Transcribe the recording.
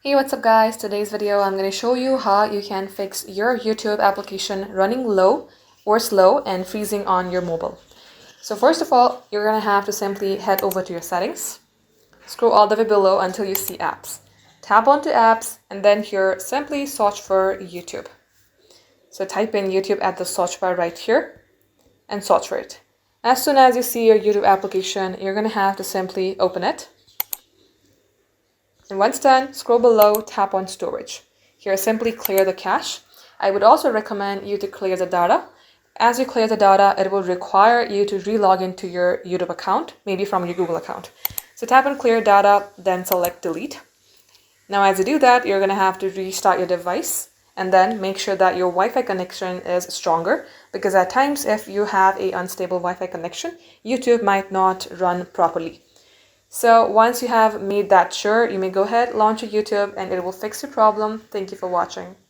Hey, what's up guys? Today's video I'm going to show you how you can fix your YouTube application running low or slow and freezing on your mobile. So first of all, you're going to have to simply head over to your settings, scroll all the way below until you see apps. Tap onto apps and then here simply search for YouTube. So type in YouTube at the search bar right here and search for it. As soon as you see your YouTube application, you're going to have to simply open it. And once done, scroll below, tap on storage. Here, simply clear the cache. I would also recommend you to clear the data. As you clear the data, it will require you to re-log into your YouTube account, maybe from your Google account. So tap on clear data, then select delete. Now as you do that, you're going to have to restart your device and then make sure that your Wi-Fi connection is stronger, because at times if you have an unstable Wi-Fi connection, YouTube might not run properly. So once you have made that sure, you may go ahead, launch your YouTube, and it will fix your problem. Thank you for watching.